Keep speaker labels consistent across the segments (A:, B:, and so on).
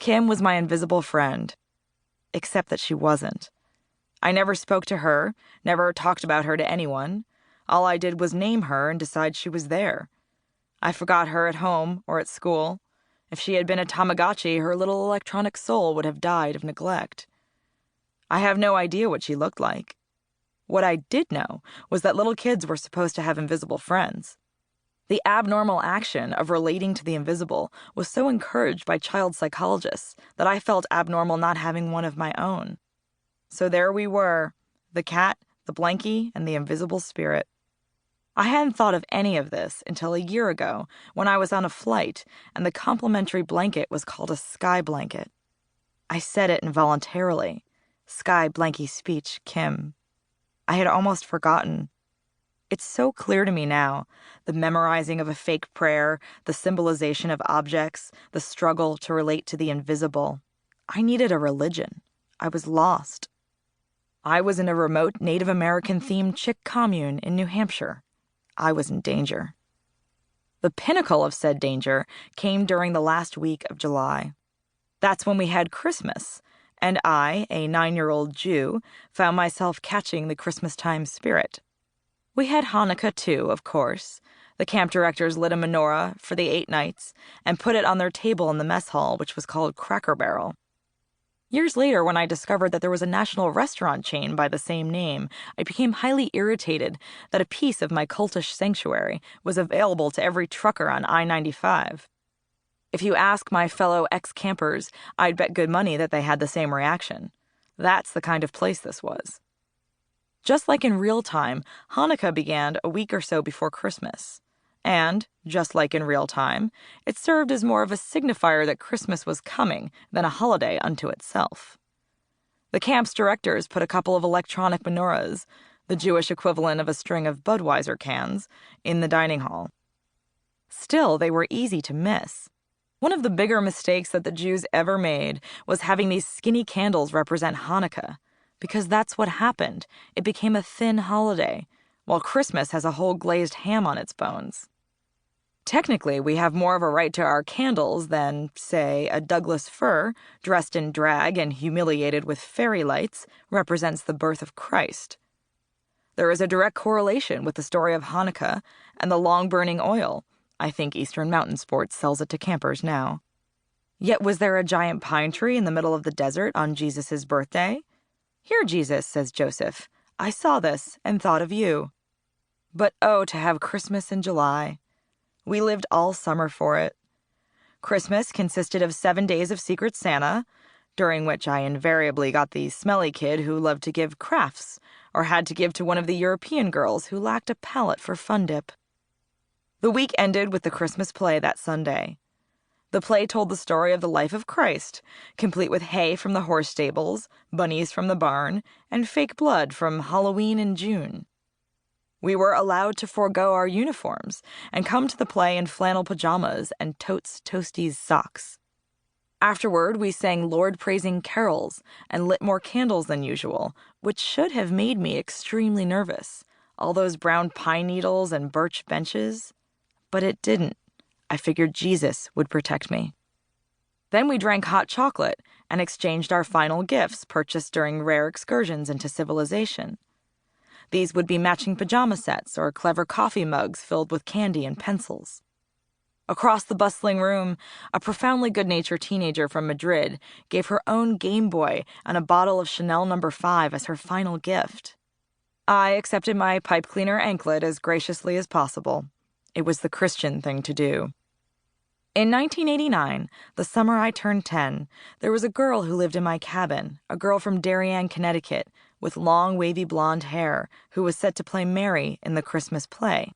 A: Kim was my invisible friend, except that she wasn't. I never spoke to her, never talked about her to anyone. All I did was name her and decide she was there. I forgot her at home or at school. If she had been a Tamagotchi, her little electronic soul would have died of neglect. I have no idea what she looked like. What I did know was that little kids were supposed to have invisible friends. The abnormal action of relating to the invisible was so encouraged by child psychologists that I felt abnormal not having one of my own. So there we were, the cat, the blankie, and the invisible spirit. I hadn't thought of any of this until a year ago when I was on a flight and the complimentary blanket was called a sky blanket. I said it involuntarily. Sky blankie speech, Kim. I had almost forgotten. It's so clear to me now, the memorizing of a fake prayer, the symbolization of objects, the struggle to relate to the invisible. I needed a religion. I was lost. I was in a remote Native American-themed chick commune in New Hampshire. I was in danger. The pinnacle of said danger came during the last week of July. That's when we had Christmas, and I, a 9-year-old Jew, found myself catching the Christmas-time spirit. We had Hanukkah, too, of course. The camp directors lit a menorah for the 8 nights and put it on their table in the mess hall, which was called Cracker Barrel. Years later, when I discovered that there was a national restaurant chain by the same name, I became highly irritated that a piece of my cultish sanctuary was available to every trucker on I-95. If you ask my fellow ex-campers, I'd bet good money that they had the same reaction. That's the kind of place this was. Just like in real time, Hanukkah began a week or so before Christmas. And, just like in real time, it served as more of a signifier that Christmas was coming than a holiday unto itself. The camp's directors put a couple of electronic menorahs, the Jewish equivalent of a string of Budweiser cans, in the dining hall. Still, they were easy to miss. One of the bigger mistakes that the Jews ever made was having these skinny candles represent Hanukkah, because that's what happened. It became a thin holiday, while Christmas has a whole glazed ham on its bones. Technically, we have more of a right to our candles than, say, a Douglas fir, dressed in drag and humiliated with fairy lights, represents the birth of Christ. There is a direct correlation with the story of Hanukkah and the long-burning oil. I think Eastern Mountain Sports sells it to campers now. Yet was there a giant pine tree in the middle of the desert on Jesus' birthday? "Here, Jesus," says Joseph, "I saw this and thought of you." But oh, to have Christmas in July. We lived all summer for it. Christmas consisted of 7 days of Secret Santa, during which I invariably got the smelly kid who loved to give crafts, or had to give to one of the European girls who lacked a palate for fun dip. The week ended with the Christmas play that Sunday. The play told the story of the life of Christ, complete with hay from the horse stables, bunnies from the barn, and fake blood from Halloween in June. We were allowed to forego our uniforms and come to the play in flannel pajamas and totes toasties socks. Afterward, we sang Lord-praising carols and lit more candles than usual, which should have made me extremely nervous. All those brown pine needles and birch benches. But it didn't. I figured Jesus would protect me. Then we drank hot chocolate and exchanged our final gifts purchased during rare excursions into civilization. These would be matching pajama sets or clever coffee mugs filled with candy and pencils. Across the bustling room, a profoundly good-natured teenager from Madrid gave her own Game Boy and a bottle of Chanel No. 5 as her final gift. I accepted my pipe cleaner anklet as graciously as possible. It was the Christian thing to do. In 1989, the summer I turned 10, there was a girl who lived in my cabin, a girl from Darien, Connecticut, with long, wavy blonde hair, who was set to play Mary in the Christmas play.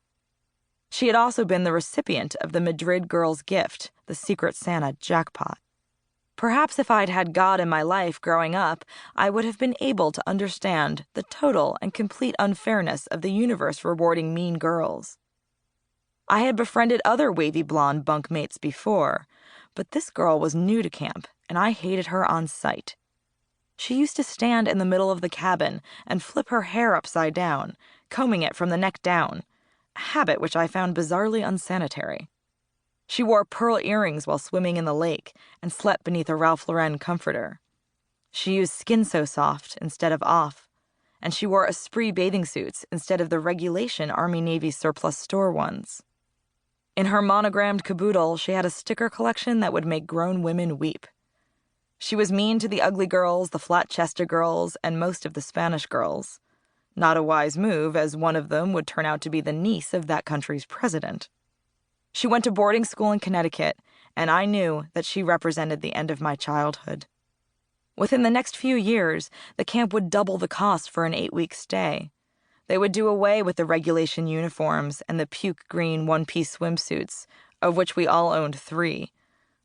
A: She had also been the recipient of the Madrid girl's gift, the Secret Santa jackpot. Perhaps if I'd had God in my life growing up, I would have been able to understand the total and complete unfairness of the universe rewarding mean girls. I had befriended other wavy blonde bunkmates before, but this girl was new to camp, and I hated her on sight. She used to stand in the middle of the cabin and flip her hair upside down, combing it from the neck down, a habit which I found bizarrely unsanitary. She wore pearl earrings while swimming in the lake and slept beneath a Ralph Lauren comforter. She used Skin So Soft instead of Off, and she wore Esprit bathing suits instead of the regulation Army-Navy surplus store ones. In her monogrammed caboodle, she had a sticker collection that would make grown women weep. She was mean to the ugly girls, the flat-chested girls, and most of the Spanish girls. Not a wise move, as one of them would turn out to be the niece of that country's president. She went to boarding school in Connecticut, and I knew that she represented the end of my childhood. Within the next few years, the camp would double the cost for an 8-week stay. They would do away with the regulation uniforms and the puke green one-piece swimsuits, of which we all owned 3,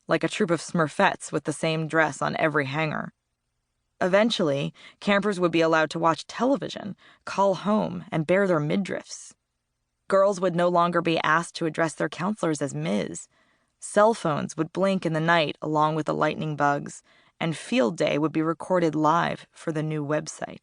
A: like a troop of Smurfettes with the same dress on every hanger. Eventually, campers would be allowed to watch television, call home, and bare their midriffs. Girls would no longer be asked to address their counselors as Ms. Cell phones would blink in the night along with the lightning bugs, and field day would be recorded live for the new website.